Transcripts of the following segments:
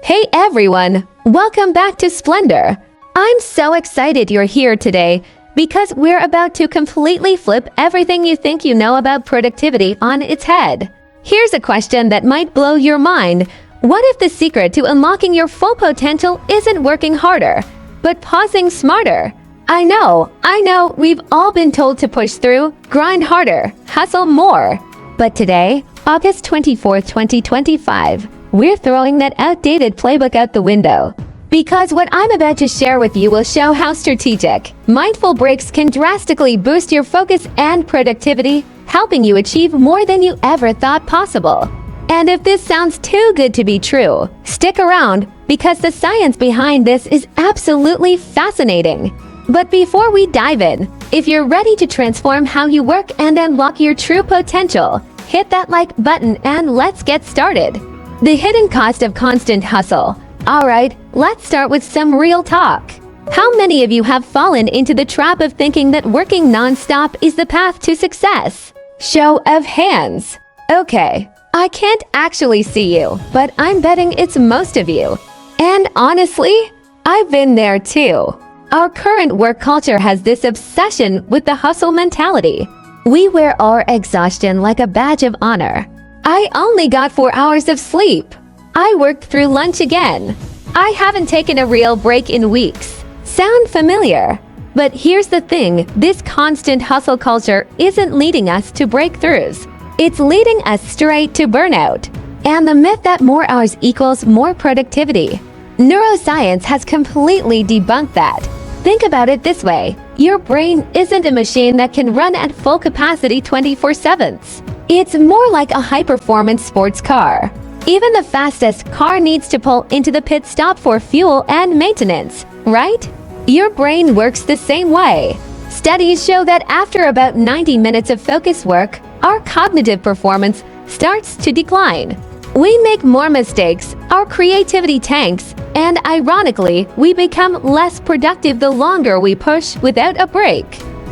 Hey everyone, welcome back to Splendor. I'm so excited you're here today because we're about to completely flip everything you think you know about productivity on its head. Here's a question that might blow your mind. What if the secret to unlocking your full potential isn't working harder, but pausing smarter? I know, we've all been told to push through, grind harder, hustle more. But today, August 24th, 2025, we're throwing that outdated playbook out the window. Because what I'm about to share with you will show how strategic, mindful breaks can drastically boost your focus and productivity, helping you achieve more than you ever thought possible. And if this sounds too good to be true, stick around because the science behind this is absolutely fascinating. But before we dive in, if you're ready to transform how you work and unlock your true potential, hit that like button and let's get started. The hidden cost of constant hustle. Alright, let's start with some real talk. How many of you have fallen into the trap of thinking that working non-stop is the path to success? Show of hands. Okay, I can't actually see you, but I'm betting it's most of you. And honestly, I've been there too. Our current work culture has this obsession with the hustle mentality. We wear our exhaustion like a badge of honor. I only got 4 hours of sleep. I worked through lunch again. I haven't taken a real break in weeks. Sound familiar? But here's the thing, this constant hustle culture isn't leading us to breakthroughs. It's leading us straight to burnout. And the myth that more hours equals more productivity. Neuroscience has completely debunked that. Think about it this way, your brain isn't a machine that can run at full capacity 24/7. It's more like a high-performance sports car. Even the fastest car needs to pull into the pit stop for fuel and maintenance, right? Your brain works the same way. Studies show that after about 90 minutes of focus work, our cognitive performance starts to decline. We make more mistakes, our creativity tanks, and ironically, we become less productive the longer we push without a break.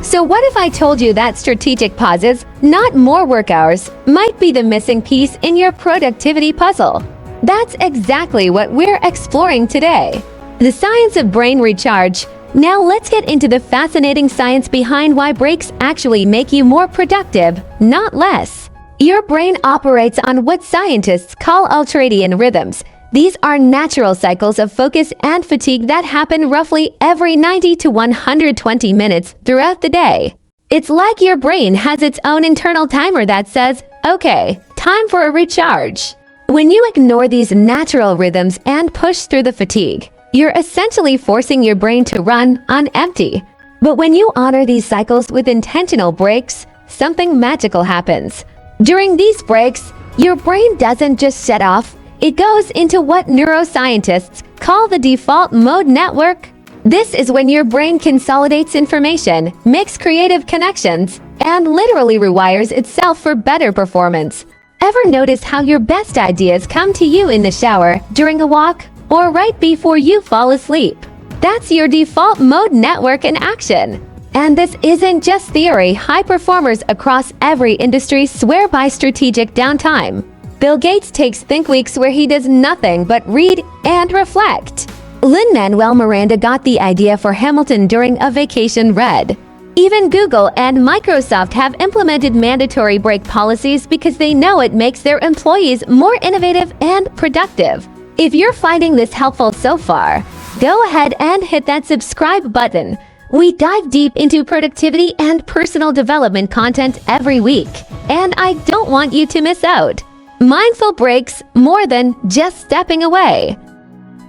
So what if I told you that strategic pauses, not more work hours, might be the missing piece in your productivity puzzle? That's exactly what we're exploring today. The science of brain recharge. Now let's get into the fascinating science behind why breaks actually make you more productive, not less. Your brain operates on what scientists call ultradian rhythms. These are natural cycles of focus and fatigue that happen roughly every 90 to 120 minutes throughout the day. It's like your brain has its own internal timer that says, okay, time for a recharge. When you ignore these natural rhythms and push through the fatigue, you're essentially forcing your brain to run on empty. But when you honor these cycles with intentional breaks, something magical happens. During these breaks, your brain doesn't just shut off, it goes into what neuroscientists call the default mode network. This is when your brain consolidates information, makes creative connections, and literally rewires itself for better performance. Ever notice how your best ideas come to you in the shower, during a walk, or right before you fall asleep? That's your default mode network in action. And this isn't just theory. High performers across every industry swear by strategic downtime. Bill Gates takes think weeks where he does nothing but read and reflect. Lin-Manuel Miranda got the idea for Hamilton during a vacation read. Even Google and Microsoft have implemented mandatory break policies because they know it makes their employees more innovative and productive. If you're finding this helpful so far, go ahead and hit that subscribe button. We dive deep into productivity and personal development content every week, and I don't want you to miss out. Mindful breaks, more than just stepping away.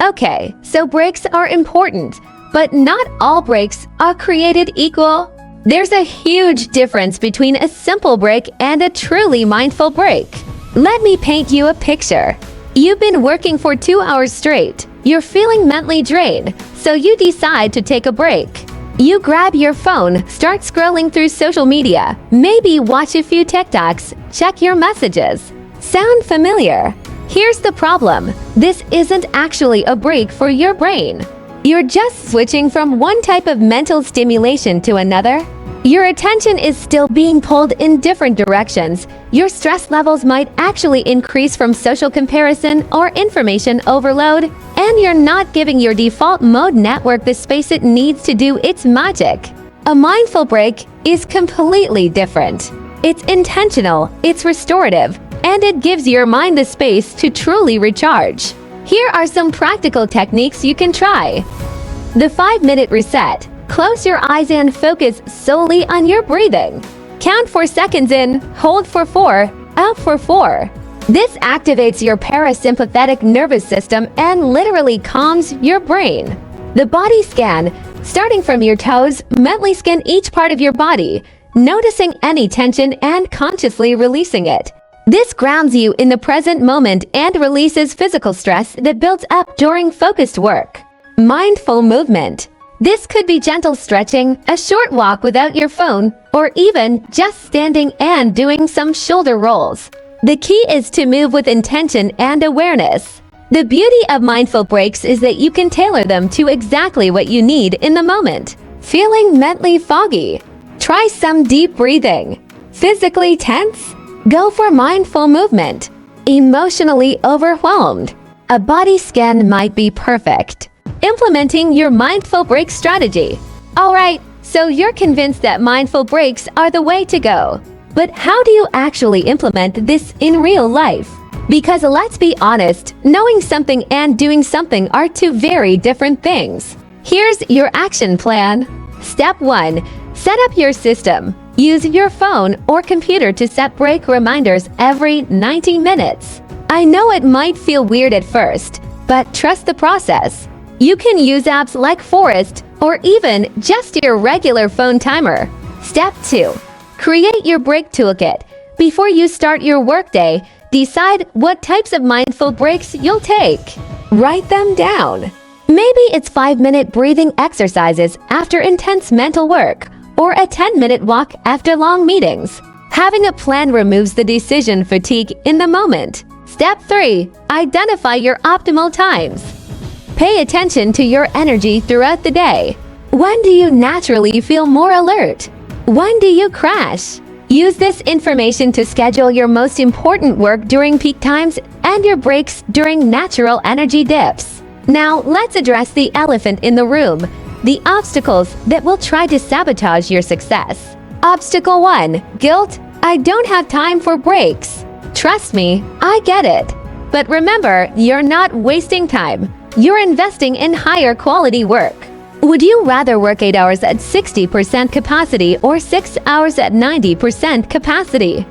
Okay, so breaks are important, but not all breaks are created equal. There's a huge difference between a simple break and a truly mindful break. Let me paint you a picture. You've been working for 2 hours straight. You're feeling mentally drained, so you decide to take a break. You grab your phone, start scrolling through social media, maybe watch a few TikToks, check your messages. Sound familiar? Here's the problem. This isn't actually a break for your brain. You're just switching from one type of mental stimulation to another. Your attention is still being pulled in different directions. Your stress levels might actually increase from social comparison or information overload, and you're not giving your default mode network the space it needs to do its magic. A mindful break is completely different. It's intentional, it's restorative, and it gives your mind the space to truly recharge. Here are some practical techniques you can try. The 5-minute reset. Close your eyes and focus solely on your breathing. Count 4 seconds in, hold for 4, out for 4. This activates your parasympathetic nervous system and literally calms your brain. The body scan. Starting from your toes, mentally scan each part of your body, noticing any tension and consciously releasing it. This grounds you in the present moment and releases physical stress that builds up during focused work. Mindful movement. This could be gentle stretching, a short walk without your phone, or even just standing and doing some shoulder rolls. The key is to move with intention and awareness. The beauty of mindful breaks is that you can tailor them to exactly what you need in the moment. Feeling mentally foggy? Try some deep breathing. Physically tense? Go for mindful movement. Emotionally overwhelmed? A body scan might be perfect. Implementing your mindful break strategy. Alright, so you're convinced that mindful breaks are the way to go. But how do you actually implement this in real life? Because let's be honest, knowing something and doing something are two very different things. Here's your action plan. Step 1. Set up your system. Use your phone or computer to set break reminders every 90 minutes. I know it might feel weird at first, but trust the process. You can use apps like Forest or even just your regular phone timer. Step 2. Create your break toolkit. Before you start your workday, decide what types of mindful breaks you'll take. Write them down. Maybe it's 5-minute breathing exercises after intense mental work, or a 10-minute walk after long meetings. Having a plan removes the decision fatigue in the moment. Step 3. Identify your optimal times. Pay attention to your energy throughout the day. When do you naturally feel more alert? When do you crash? Use this information to schedule your most important work during peak times and your breaks during natural energy dips. Now, let's address the elephant in the room, the obstacles that will try to sabotage your success. Obstacle 1. Guilt. I don't have time for breaks. Trust me, I get it. But remember, you're not wasting time. You're investing in higher quality work. Would you rather work 8 hours at 60% capacity or 6 hours at 90% capacity?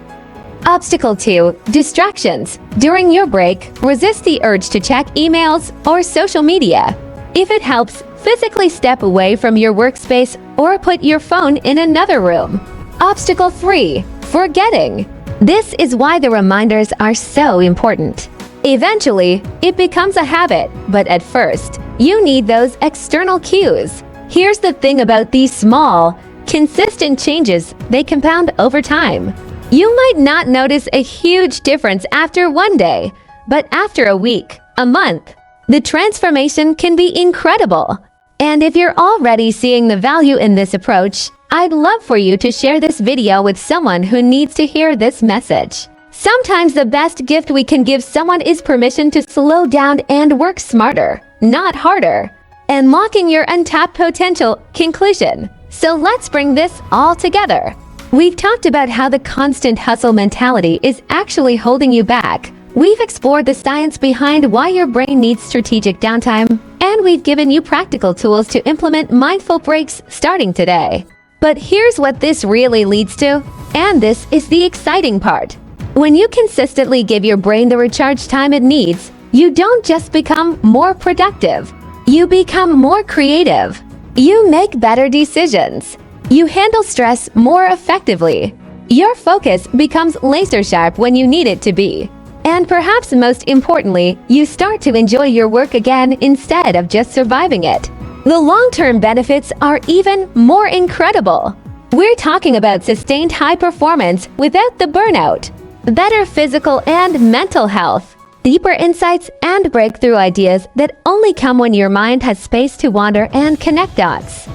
Obstacle 2. Distractions. During your break, resist the urge to check emails or social media. If it helps, physically step away from your workspace or put your phone in another room. Obstacle 3. Forgetting. This is why the reminders are so important. Eventually, it becomes a habit, but at first, you need those external cues. Here's the thing about these small, consistent changes, they compound over time. You might not notice a huge difference after one day, but after a week, a month, the transformation can be incredible. And if you're already seeing the value in this approach, I'd love for you to share this video with someone who needs to hear this message. Sometimes the best gift we can give someone is permission to slow down and work smarter, not harder. Unlocking your untapped potential. Conclusion. So let's bring this all together. We've talked about how the constant hustle mentality is actually holding you back. We've explored the science behind why your brain needs strategic downtime, and we've given you practical tools to implement mindful breaks starting today. But here's what this really leads to, and this is the exciting part. When you consistently give your brain the recharge time it needs, you don't just become more productive. You become more creative. You make better decisions. You handle stress more effectively. Your focus becomes laser sharp when you need it to be. And perhaps most importantly, you start to enjoy your work again instead of just surviving it. The long-term benefits are even more incredible. We're talking about sustained high performance without the burnout, better physical and mental health, deeper insights and breakthrough ideas that only come when your mind has space to wander and connect dots.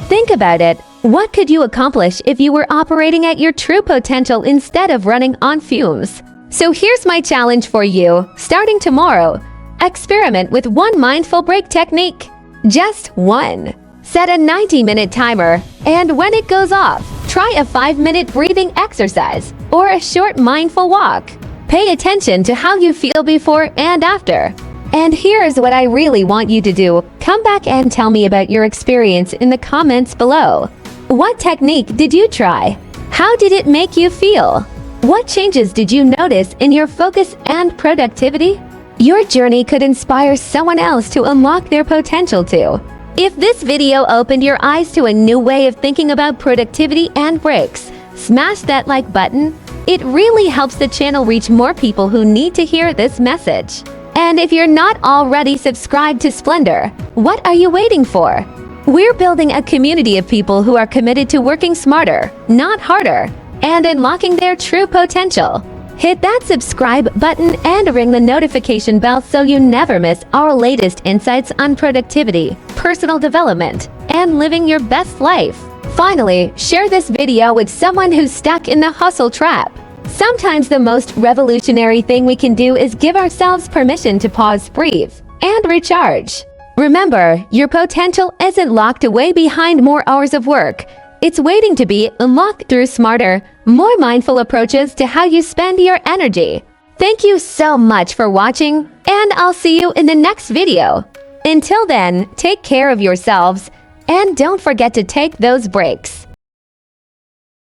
Think about it. What could you accomplish if you were operating at your true potential instead of running on fumes? So here's my challenge for you. Starting tomorrow, experiment with one mindful break technique. Just one. Set a 90-minute timer, and when it goes off, try a 5-minute breathing exercise or a short mindful walk. Pay attention to how you feel before and after. And here's what I really want you to do. Come back and tell me about your experience in the comments below. What technique did you try? How did it make you feel? What changes did you notice in your focus and productivity? Your journey could inspire someone else to unlock their potential too. If this video opened your eyes to a new way of thinking about productivity and breaks, smash that like button. It really helps the channel reach more people who need to hear this message. And if you're not already subscribed to Splendor, what are you waiting for? We're building a community of people who are committed to working smarter, not harder, and unlocking their true potential. Hit that subscribe button and ring the notification bell so you never miss our latest insights on productivity, personal development, and living your best life. Finally, share this video with someone who's stuck in the hustle trap. Sometimes the most revolutionary thing we can do is give ourselves permission to pause, breathe, and recharge. Remember, your potential isn't locked away behind more hours of work. It's waiting to be unlocked through smarter, more mindful approaches to how you spend your energy. Thank you so much for watching, and I'll see you in the next video. Until then, take care of yourselves, and don't forget to take those breaks.